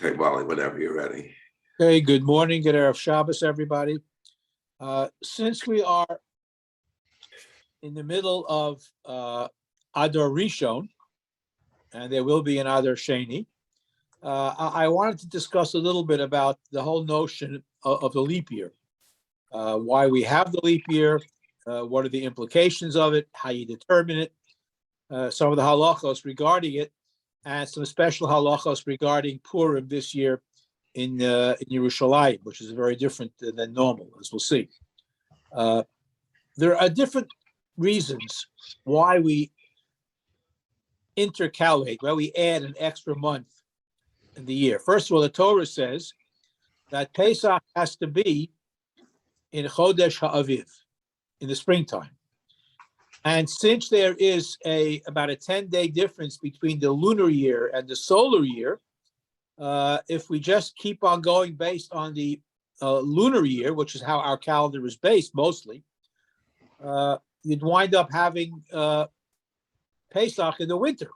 Okay, Wally, whenever you're ready. Okay, good morning, good Erev Shabbos, everybody. Since we are in the middle of Adar Rishon, and there will be an Adar Sheni, I wanted to discuss a little bit about the whole notion of the leap year, why we have the leap year, what are the implications of it, how you determine it, some of the halachos regarding it, and some special halachos regarding Purim this year in Yerushalayim, which is very different than normal, as we'll see. There are different reasons why we intercalate, why we add an extra month in the year. First of all, the Torah says that Pesach has to be in Chodesh HaAviv, in the springtime. And since there is about a 10-day difference between the lunar year and the solar year, if we just keep on going based on the lunar year, which is how our calendar is based mostly, you'd wind up having Pesach in the winter.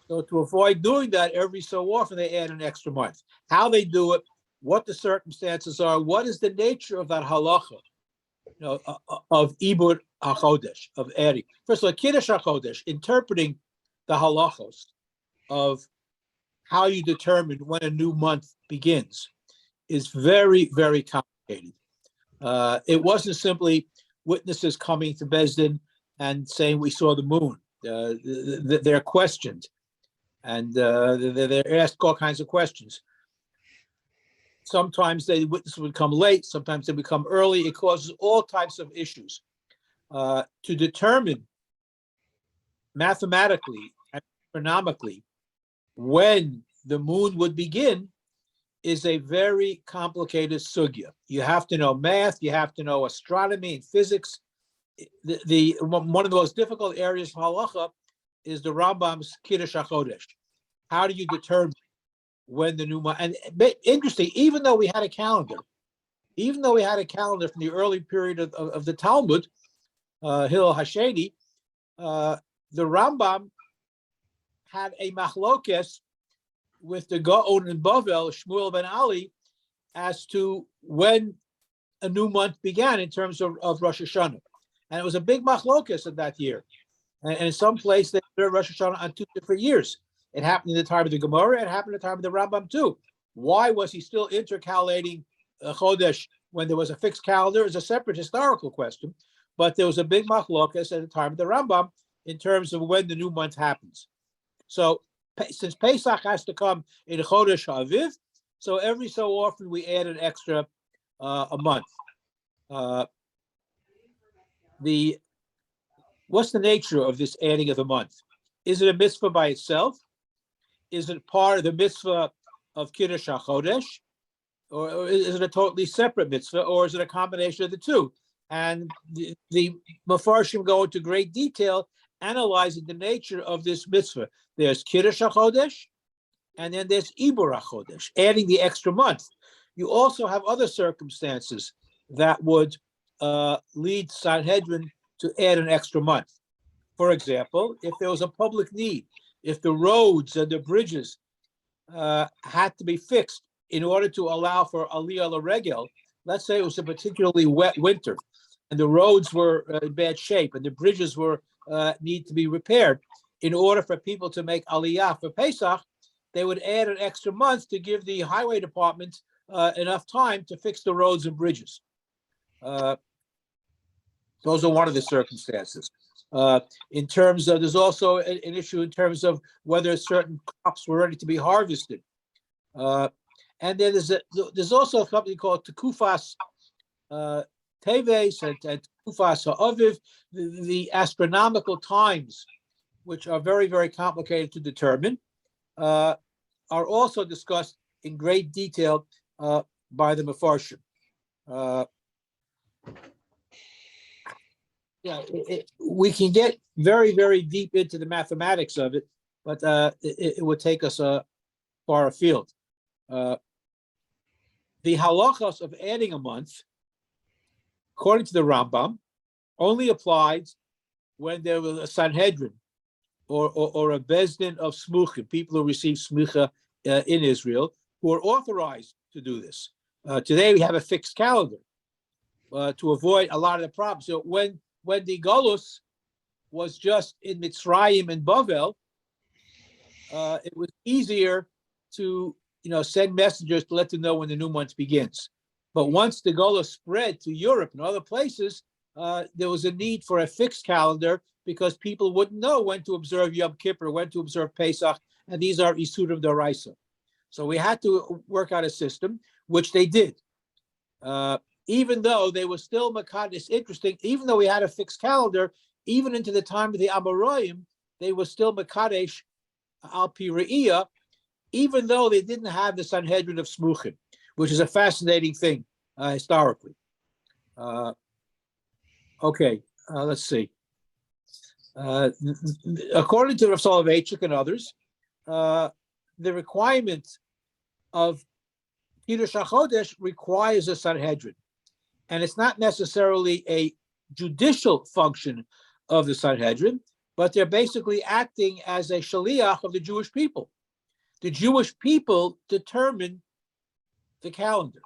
So to avoid doing that every so often, they add an extra month. How they do it, what the circumstances are, what is the nature of that halacha, of Ibur HaChodesh, of adding. First of all, Kiddush HaChodesh, interpreting the halachos of how you determine when a new month begins, is very, very complicated. It wasn't simply witnesses coming to Beis Din and saying we saw the moon. They're questioned, and they're asked all kinds of questions. Sometimes the witnesses would come late, sometimes they would come early. It causes all types of issues. To determine mathematically and astronomically when the moon would begin is a very complicated sugya. You have to know math, you have to know astronomy and physics. One of the most difficult areas of halacha is the Rambam's Kiddush HaChodesh. How do you determine when the new month? And interesting, even though we had a calendar from the early period of the Talmud, Hillel Hasheni, the Rambam had a machlokes with the Gaon in Bavel, Shmuel ben Ali, as to when a new month began in terms of Rosh Hashanah. And it was a big machlokes of that year. And in some place, they did Rosh Hashanah on 2 different years. It happened in the time of the Gemara, it happened in the time of the Rambam too. Why was he still intercalating Chodesh when there was a fixed calendar? Is a separate historical question. But there was a big machlokes at the time of the Rambam in terms of when the new month happens. So since Pesach has to come in Chodesh HaAviv, so every so often we add an extra a month. What's the nature of this adding of a month? Is it a mitzvah by itself? Is it part of the mitzvah of Kiddush HaChodesh? Or is it a totally separate mitzvah? Or is it a combination of the two? And the Mefarshim go into great detail analyzing the nature of this mitzvah. There's Kiddush HaChodesh, and then there's Ibur HaChodesh, adding the extra month. You also have other circumstances that would lead Sanhedrin to add an extra month. For example, if there was a public need, if the roads and the bridges had to be fixed in order to allow for Aliyah L'Regel, let's say it was a particularly wet winter, and the roads were in bad shape, and the bridges were need to be repaired. In order for people to make Aliyah for Pesach, they would add an extra month to give the highway department enough time to fix the roads and bridges. Those are one of the circumstances. In terms of, there's also an issue in terms of whether certain crops were ready to be harvested. And then there's also something called Tekufas Teves and Tekufas HaAviv, the astronomical times, which are very, very complicated to determine, are also discussed in great detail by the Mefarshim. We can get very, very deep into the mathematics of it, but it would take us far afield. The halachos of adding a month, according to the Rambam, only applies when there was a Sanhedrin or a Beis Din of Smuchim, people who receive Smucha in Israel, who are authorized to do this. Today we have a fixed calendar to avoid a lot of the problems. So when the Golus was just in Mitzrayim and Bavel, it was easier to send messengers to let them know when the new month begins. But once the Golus spread to Europe and other places, there was a need for a fixed calendar because people wouldn't know when to observe Yom Kippur, when to observe Pesach, and these are Isurim D'Oraisa. So we had to work out a system, which they did. Even though they were still Makadis, interesting, even though we had a fixed calendar, even into the time of the Amoraim, they were still Makadesh Al Pi Re'iyah, even though they didn't have the Sanhedrin of Smuchim, which is a fascinating thing historically. Let's see. According to Rav Soloveitchik and others, the requirement of Kiddush HaChodesh requires a Sanhedrin, and it's not necessarily a judicial function of the Sanhedrin, but they're basically acting as a shaliach of the Jewish people. The Jewish people determine the calendar,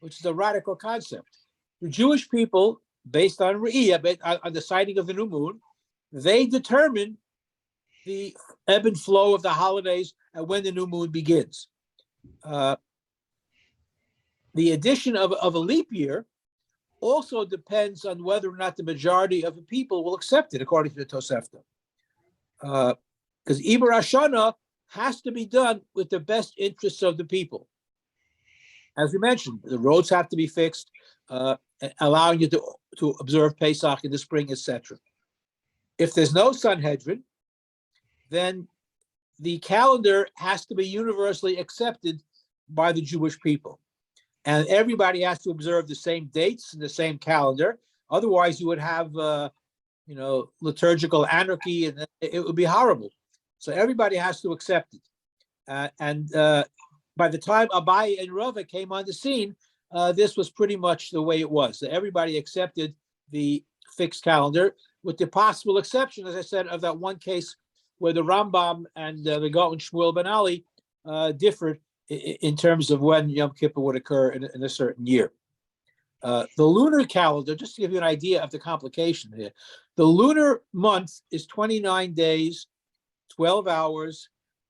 which is a radical concept. The Jewish people, based on Re'iyah, on the sighting of the new moon, they determine the ebb and flow of the holidays and when the new moon begins. The addition of a leap year also depends on whether or not the majority of the people will accept it, according to the Tosefta. Because Iber Hashana has to be done with the best interests of the people. As we mentioned, the roads have to be fixed, allowing you to observe Pesach in the spring, etc. If there's no Sanhedrin, then the calendar has to be universally accepted by the Jewish people. And everybody has to observe the same dates and the same calendar. Otherwise, you would have, liturgical anarchy, and it would be horrible. So everybody has to accept it. By the time Abai and Rava came on the scene, this was pretty much the way it was. So everybody accepted the fixed calendar, with the possible exception, as I said, of that one case where the Rambam and the Gaon Shmuel Ben Ali differed in terms of when Yom Kippur would occur in a certain year. The lunar calendar, just to give you an idea of the complication here, the lunar month is 29 days, 12 hours,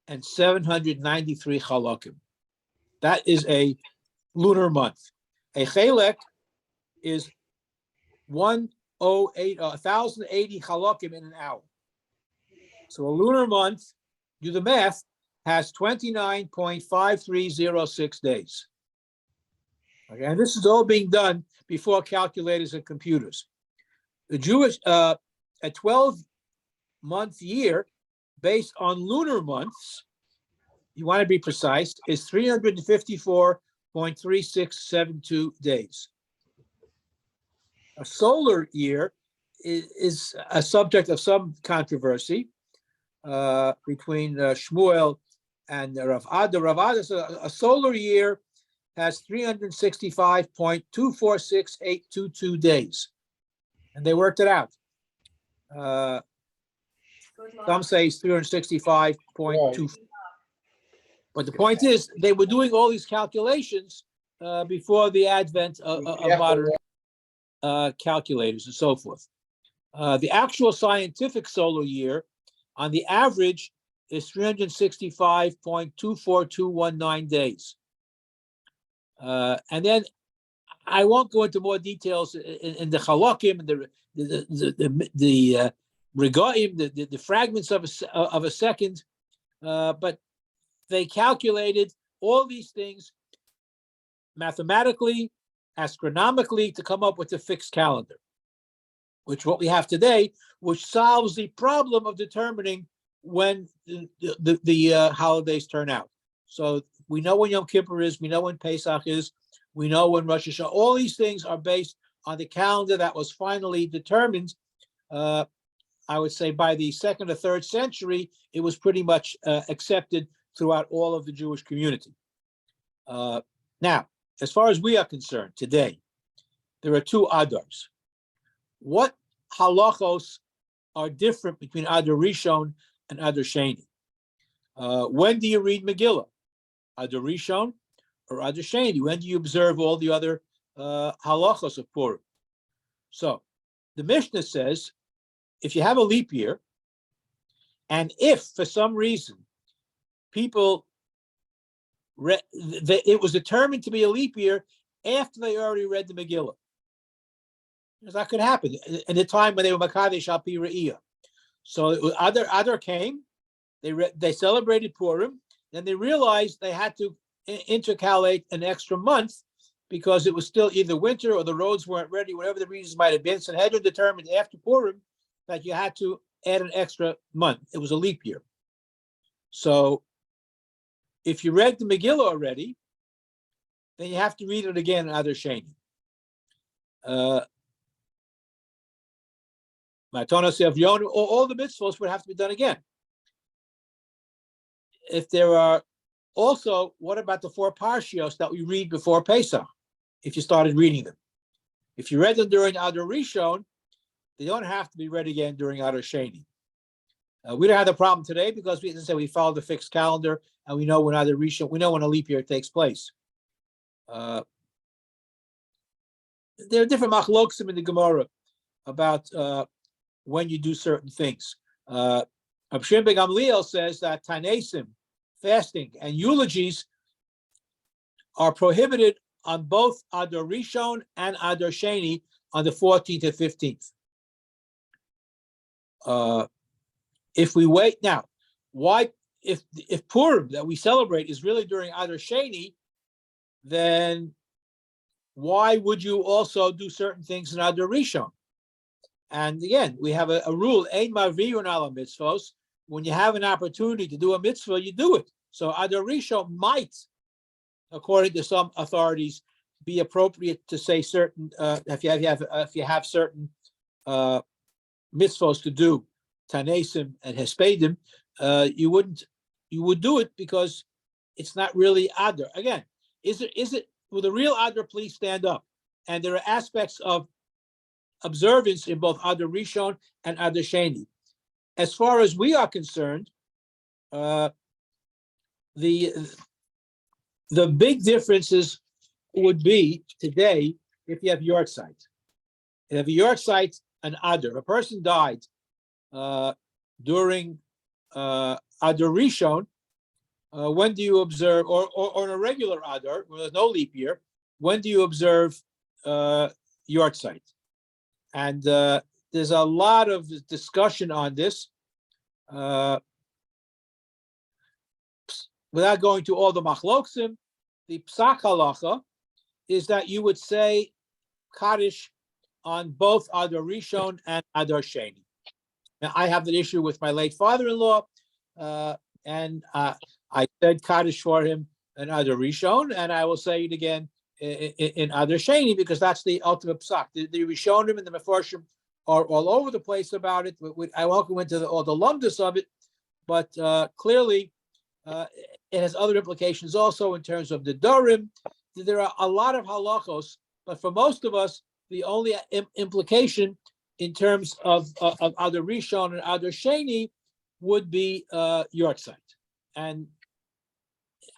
and 793 chalakim. That is a lunar month. A chelek is 1,080 chalakim in an hour. So a lunar month, do the math, has 29.5306 days. Okay, and this is all being done before calculators and computers. The Jewish, a 12-month year based on lunar months, you want to be precise, is 354.3672 days. A solar year is a subject of some controversy between Shmuel and Rav Ada. Rav Ada says a solar year has 365.246822 days. And they worked it out. Some say it's 365.2. But the point is, they were doing all these calculations before the advent of modern calculators and so forth. The actual scientific solar year, on the average, is 365.24219 days. And then I won't go into more details in the halakim and the regaim, the fragments of a second, but they calculated all these things mathematically, astronomically, to come up with a fixed calendar, which what we have today, which solves the problem of determining when the holidays turn out. So we know when Yom Kippur is, we know when Pesach is, we know when Rosh Hashanah. All these things are based on the calendar that was finally determined. I would say by the 2nd or 3rd century, it was pretty much accepted throughout all of the Jewish community. Now, as far as we are concerned today, there are 2 Adars. What halachos are different between Adar Rishon and Adar Sheni? When do you read Megillah? Adar Rishon or Adar Sheni? When do you observe all the other halachos of Purim? So the Mishnah says, if you have a leap year, and if for some reason people it was determined to be a leap year after they already read the Megillah, because that could happen in the time when they were Makadesh al Pi Re'iyah. So Adar came, they celebrated Purim, then they realized they had to intercalate an extra month because it was still either winter or the roads weren't ready, whatever the reasons might have been. So they had to determine after Purim that you had to add an extra month. It was a leap year. So if you read the Megillah already, then you have to read it again in Adar Sheni. All the mitzvahs would have to be done again. If there are also, what about the 4 parshios that we read before Pesach? If you started reading them, if you read them during Adar Rishon, they don't have to be read again during Adar Sheni. We don't have the problem today because we, as I said, we follow the fixed calendar and we know when Adar Rishon, we know when a leap year takes place. There are different machloksim in the Gemara about when you do certain things. Rabbi Shimon ben Gamliel says that tanesim, fasting, and eulogies are prohibited on both Adar Rishon and Adar Sheni on the 14th and 15th. If we wait now, why? If Purim that we celebrate is really during Adar Sheni, then why would you also do certain things in Adar Rishon? And again, we have a rule: ein maviyun ala mitzvos. When you have an opportunity to do a mitzvah, you do it. So Adar Rishon might, according to some authorities, be appropriate to say certain if you have certain mitzvos to do, tanesim and hespedim, you would do it because it's not really Adar. Again, is it will the real Adar please stand up? And there are aspects of observance in both Adar Rishon and Adar Sheni. As far as we are concerned, the big differences would be today if you have yortzeit. If you have a yortzeit, an Adar, a person died during Adar Rishon. When do you observe, or on a regular Adar, when there's no leap year, when do you observe yortzeit? And there's a lot of discussion on this. Without going to all the machloksim, the psak halacha is that you would say Kaddish on both Adar Rishon and Adar Sheni. Now, I have the issue with my late father-in-law, and I said Kaddish for him in Adar Rishon, and I will say it again in Adar Sheni because that's the ultimate psak. The Rishonim and the Mefarshim are all over the place about it. I won't go into all the lumdus of it, but clearly it has other implications also in terms of the Dorim. There are a lot of halachos, but for most of us, the only implication in terms of Adar Rishon and Adar Sheni would be yortzeit. And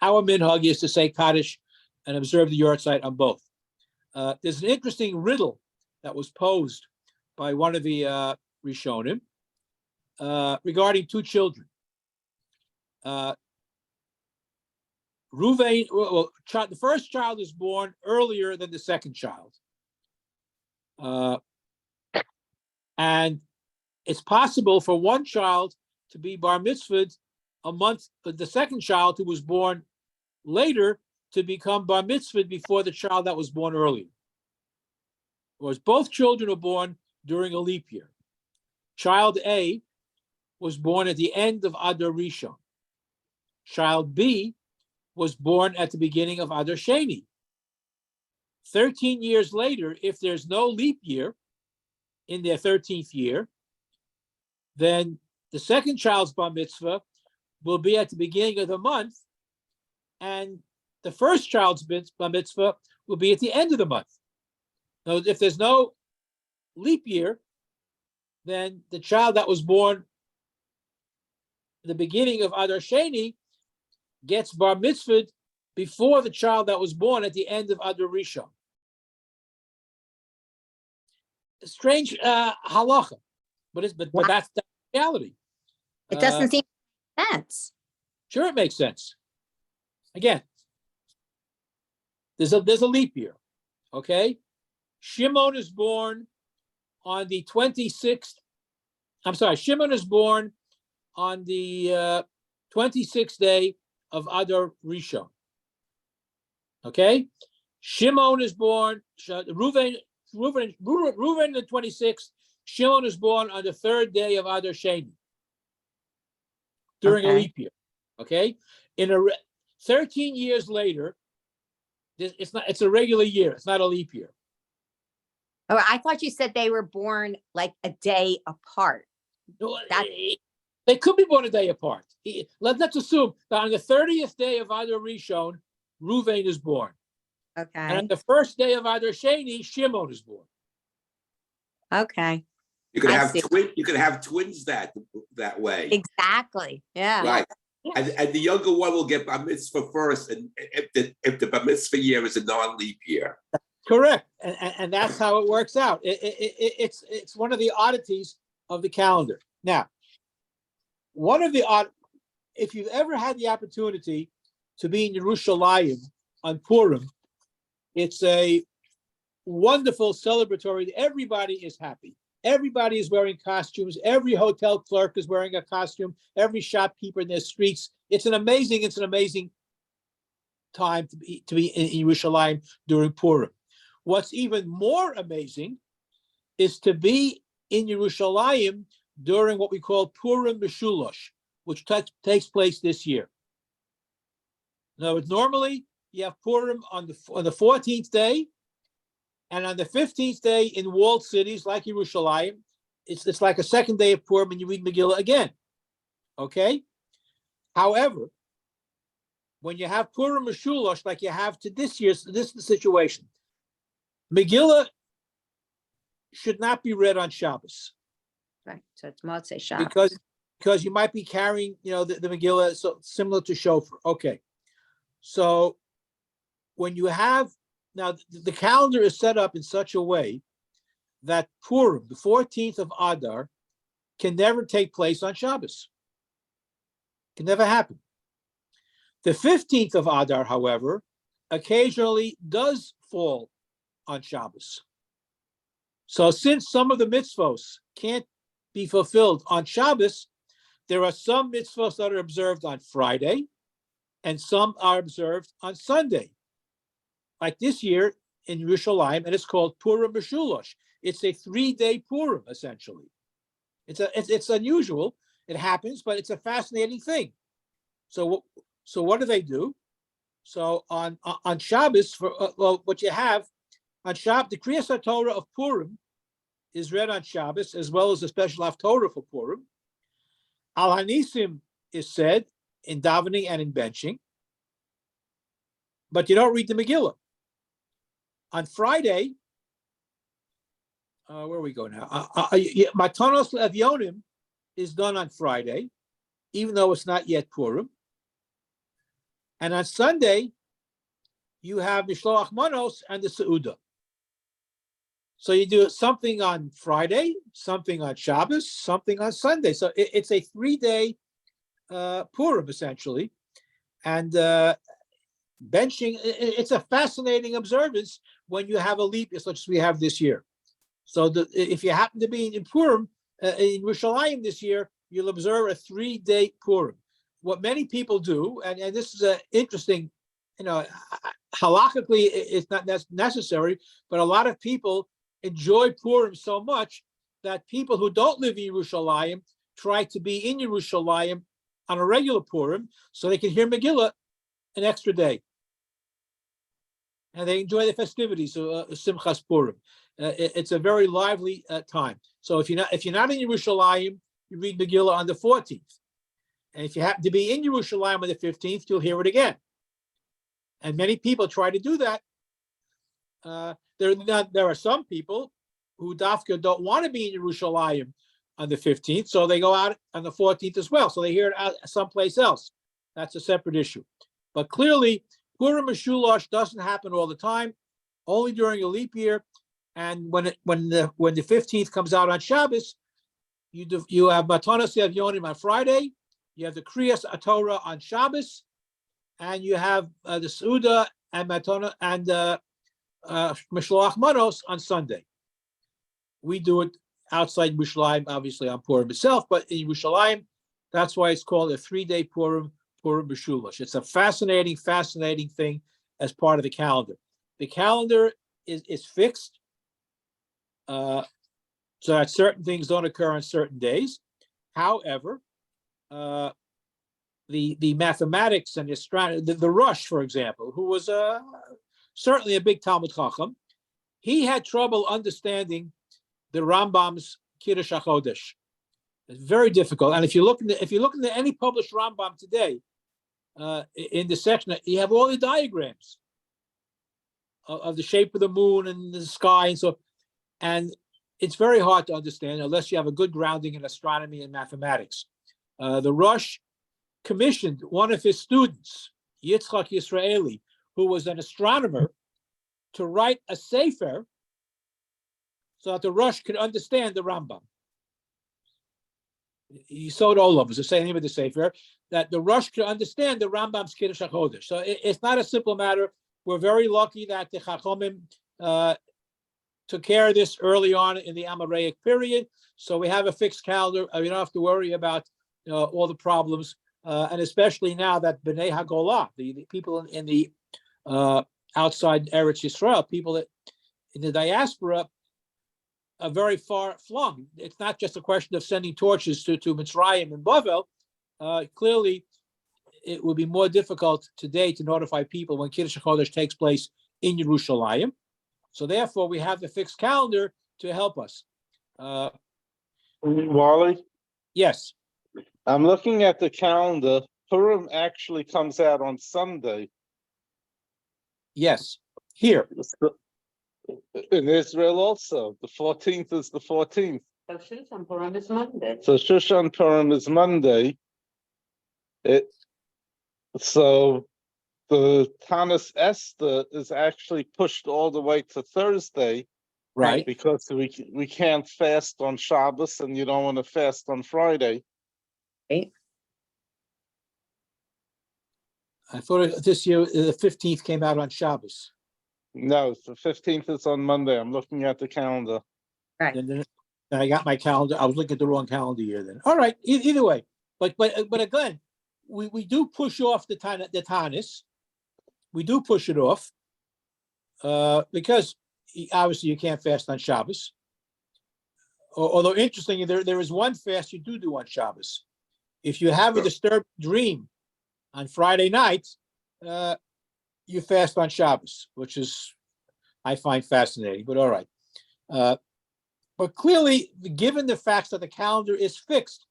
our minhag is to say Kaddish and observe the yortzeit on both. There's an interesting riddle that was posed by one of the Rishonim regarding 2 children. Ruvain, the first child is born earlier than the second child. And it's possible for one child to be bar mitzvahed a month, but the second child who was born later to become bar mitzvahed before the child that was born earlier. Whereas both children were born during a leap year. Child A was born at the end of Adar Rishon. Child B was born at the beginning of Adar Sheni. 13 years later, if there's no leap year in their 13th year, then the second child's bar mitzvah will be at the beginning of the month, and the first child's bar mitzvah will be at the end of the month. Now, if there's no leap year, then the child that was born at the beginning of Adar Sheni gets bar mitzvahed before the child that was born at the end of Adar Rishon. Strange halacha, but that's the reality. It doesn't seem to make sense. Sure, it makes sense. Again, there's a leap year, okay? Shimon is born on the 26th. I'm sorry, Shimon is born on the 26th day of Adar Rishon. Okay? Shimon is born, Reuven the 26th, Shimon is born on the third day of Adar Sheni during a leap year. Okay? 13 years later, it's a regular year. It's not a leap year. Oh, I thought you said they were born like a day apart. They could be born a day apart. Let's assume that on the 30th day of Adar Rishon, Reuven is born. Okay. And on the first day of Adar Sheni, Shimon is born. Okay. You could have twins. You could have twins that way. Exactly. Yeah. Right. And the younger one will get bar mitzvah first, and if the bar mitzvah year is a non-leap year. Correct, and that's how it works out. It's one of the oddities of the calendar. Now, if you've ever had the opportunity to be in Yerushalayim on Purim, it's a wonderful celebratory. Everybody is happy. Everybody is wearing costumes. Every hotel clerk is wearing a costume. Every shopkeeper in their streets. It's an amazing time to be in Yerushalayim during Purim. What's even more amazing is to be in Yerushalayim during what we call Purim Meshulosh, which takes place this year. Now, normally you have Purim on the 14th day, and on the 15th day in walled cities like Yerushalayim, it's like a second day of Purim, and you read Megillah again. Okay? However, when you have Purim Meshulosh like you have to this year, so this is the situation. Megillah should not be read on Shabbos. Right. So it's Motzei Shabbos. Because you might be carrying, the Megillah, so similar to Shofar. Okay. So when you have, now the calendar is set up in such a way that Purim, the 14th of Adar, can never take place on Shabbos. Can never happen. The 15th of Adar, however, occasionally does fall on Shabbos. So since some of the mitzvos can't be fulfilled on Shabbos, there are some mitzvos that are observed on Friday, and some are observed on Sunday. Like this year in Yerushalayim, and it's called Purim Meshulosh. It's a 3-day Purim, essentially. It's unusual. It happens, but it's a fascinating thing. So what do they do? So on Shabbos, what you have on Shabbos, the Kriyas Torah of Purim is read on Shabbos, as well as a special Haftorah for Purim. Al Hanisim is said in davening and in benching, but you don't read the Megillah. On Friday, where we go now? Matanos Evyonim is done on Friday, even though it's not yet Purim. And on Sunday, you have Mishloach Manos and the Seudah. So you do something on Friday, something on Shabbos, something on Sunday. So it's a 3-day Purim, essentially. And benching, it's a fascinating observance when you have a leap year, such as we have this year. So if you happen to be in Purim, in Yerushalayim this year, you'll observe a 3-day Purim. What many people do, and this is interesting, halakhically it's not necessary, but a lot of people enjoy Purim so much that people who don't live in Yerushalayim try to be in Yerushalayim on a regular Purim so they can hear Megillah an extra day. And they enjoy the festivities of Simchas Purim. It's a very lively time. So if you're not in Yerushalayim, you read Megillah on the 14th. And if you happen to be in Yerushalayim on the 15th, you'll hear it again. And many people try to do that. There are some people who dafka don't want to be in Yerushalayim on the 15th, so they go out on the 14th as well. So they hear it out someplace else. That's a separate issue. But clearly, Purim Mishulash doesn't happen all the time, only during a leap year. And when the 15th comes out on Shabbos, you have Matanas Yonim on Friday, you have the Kriyas Torah on Shabbos, and you have the Seuda and Matana and Mishloach Manos on Sunday. We do it outside Yerushalayim, obviously on Purim itself, but in Yerushalayim, that's why it's called a 3-day Purim Mishulash. It's a fascinating thing as part of the calendar. The calendar is fixed, so that certain things don't occur on certain days. However, the mathematics and the astronomy, the Rosh, for example, who was certainly a big Talmud Chacham, he had trouble understanding the Rambam's Kiddush HaChodesh. It's very difficult. And if you look into any published Rambam today, in the section, you have all the diagrams of the shape of the moon and the sky and so, and it's very hard to understand unless you have a good grounding in astronomy and mathematics. The Rosh commissioned one of his students, Yitzchak Yisraeli, who was an astronomer, to write a sefer so that the Rosh could understand the Rambam. He told all of us, the same name of the sefer, that the Rosh could understand the Rambam's Kiddush HaChodesh. So it's not a simple matter. We're very lucky that the Chachomim took care of this early on in the Amaraic period. So we have a fixed calendar. We don't have to worry about all the problems. And especially now that Bnei HaGolah, the people in the outside Eretz Yisrael, people that in the diaspora are very far flung. It's not just a question of sending torches to Mitzrayim and Bavel. Clearly, it would be more difficult today to notify people when Kiddush HaChodesh takes place in Yerushalayim. So therefore, we have the fixed calendar to help us. Wally, Yes. I'm looking at the calendar. Purim actually comes out on Sunday. Yes. Here. In Israel also. The 14th is the 14th. So Shushan Purim is Monday. So Shushan Purim is Monday. So the Tanis Esther is actually pushed all the way to Thursday. Right. Because we can't fast on Shabbos and you don't want to fast on Friday. Right. I thought this year the 15th came out on Shabbos. No, the 15th is on Monday. I'm looking at the calendar. Right. And then I got my calendar. I was looking at the wrong calendar year then. All right. Either way, but again, we do push off the Tanis. We do push it off because obviously you can't fast on Shabbos. Although interestingly, there is one fast you do on Shabbos. If you have a disturbed dream on Friday night, you fast on Shabbos, which is, I find fascinating, but all right. But clearly, given the facts that the calendar is fixed,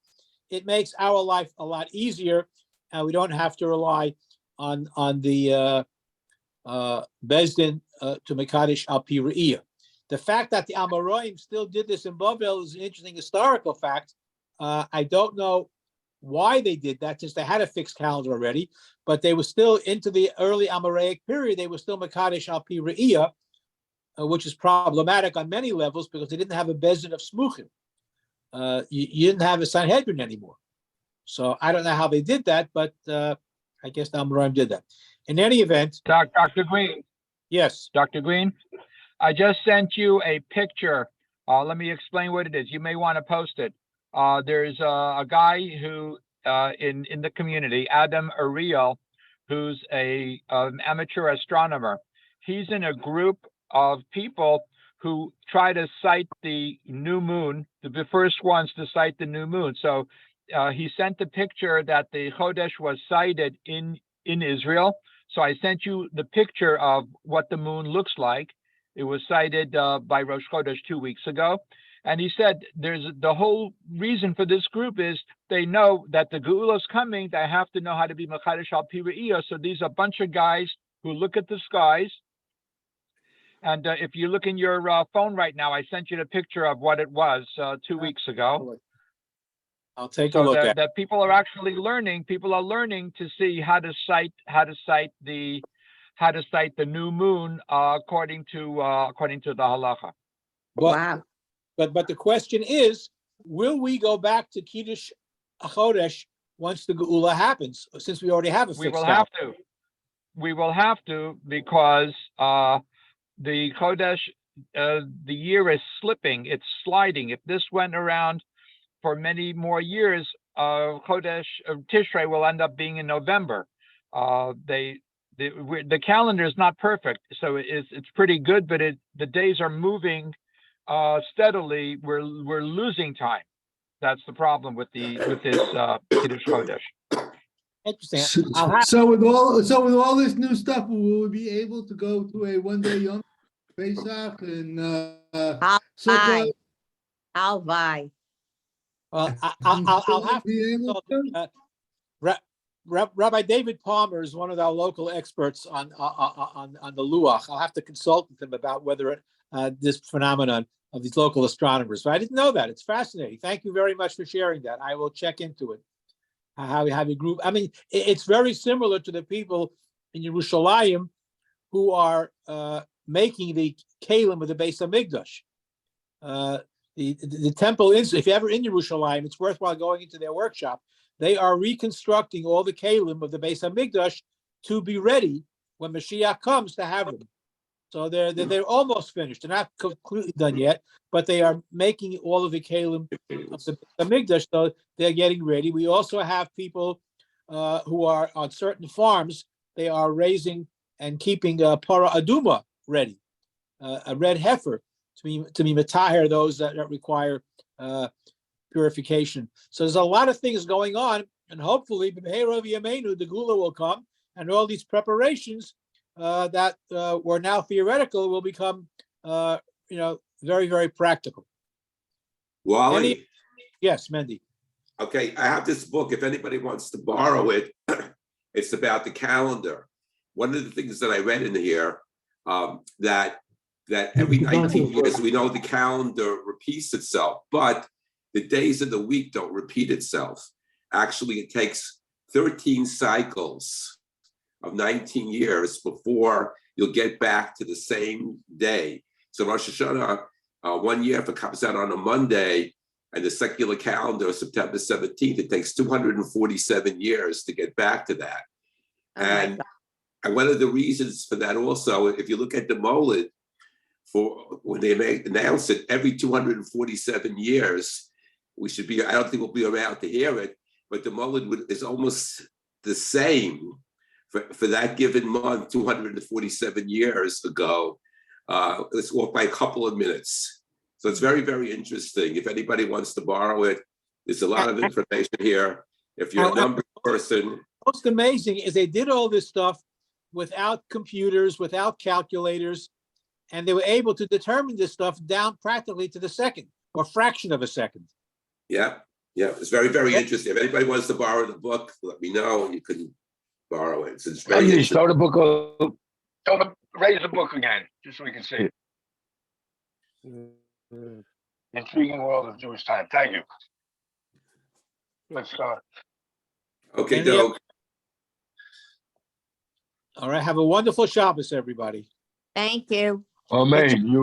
it makes our life a lot easier, and we don't have to rely on the Bezdin to Mekadesh al Pi Re'iyah. The fact that the Amoraim still did this in Bavel is an interesting historical fact. I don't know why they did that, since they had a fixed calendar already, but they were still into the early Amoraic period. They were still Mekadesh al Pi Re'iyah, which is problematic on many levels because they didn't have a Bezdin of Smuchim. You didn't have a Sanhedrin anymore. So I don't know how they did that, but I guess the Amoraim did that. In any event. Dr. Greene. Yes. Dr. Greene, I just sent you a picture. Let me explain what it is. You may want to post it. There's a guy who in the community, Adam Ariel, who's an amateur astronomer. He's in a group of people who try to cite the new moon, the first ones to cite the new moon. So he sent the picture that the Chodesh was sighted in Israel. So I sent you the picture of what the moon looks like. It was sighted by Rosh Chodesh 2 weeks ago. And he said there's the whole reason for this group is they know that the Geula is coming. They have to know how to be Mekadesh al Pi Re'iyah. So these are a bunch of guys who look at the skies. And if you look in your phone right now, I sent you the picture of what it was 2 weeks ago. I'll take a look at it. That people are actually learning. People are learning to see how to cite the how to cite the new moon according to the halacha. But, Wow. but the question is, will we go back to Kiddush Chodesh once the Geula happens, since we already have a We fixed will calendar? have to. We will have to because the Chodesh, the year is slipping. It's sliding. If this went around for many more years, Chodesh Tishrei will end up being in November. The calendar is not perfect, so it's pretty good, but the days are moving steadily. We're losing time. That's the problem with this Kiddush Chodesh. Interesting. I'll have, So with all this new stuff, will we be able to go to a 1-day Yom Pesach and I'll Sukkot? buy. I'll buy. I'll have Be able to. to? Rabbi David Palmer is one of our local experts on the Luach. I'll have to consult with him about whether this phenomenon of these local astronomers. But I didn't know that. It's fascinating. Thank you very much for sharing that. I will check into it. How you group? I mean, it's very similar to the people in Yerushalayim who are making the kalim of the Beis Hamikdash. The temple is, if you're ever in Yerushalayim, it's worthwhile going into their workshop. They are reconstructing all the kalim of the Beis Hamikdash to be ready when Mashiach comes to have them. So they're almost finished. They're not completely done yet, but they are making all of the kalim of the Hamikdash, so they're getting ready. We also have people who are on certain farms. They are raising and keeping para aduma ready, a red heifer to be mataher, those that require purification. So there's a lot of things going on, and hopefully, b'meira v'yameinu, the Geula will come, and all these preparations that were now theoretical will become, very, very practical. Wally, Yes, Mendy. okay, I have this book. If anybody wants to borrow it, it's about the calendar. One of the things that I read in here, that every 19 years, we know the calendar repeats itself, but the days of the week don't repeat itself. Actually, it takes 13 cycles of 19 years before you'll get back to the same day. So Rosh Hashanah, 1 year, if it comes out on a Monday, and the secular calendar is September 17th, it takes 247 years to get back to that. Oh my And one of the reasons for that also, if you look at the Molid, for when they announce it, every 247 years, we should be, I don't think we'll be around to hear it, but the Molid is almost the same for that given month, 247 years ago. It's off by a couple of minutes. So it's very, very interesting. If anybody wants to borrow it, there's a lot of information here. If you're a number person. Most amazing is they did all this stuff without computers, without calculators, and they were able to determine this stuff down practically to the second or fraction of a second. Yeah, it's very, very interesting. If anybody wants to borrow the book, let me know and you can borrow it. So it's very interesting. Show the book, raise the book again, just so we can see it. Intriguing world of Jewish time. Thank you. Let's start. Okay, And Doug. All right. Have a wonderful Shabbos, everybody. Thank you. Amen. You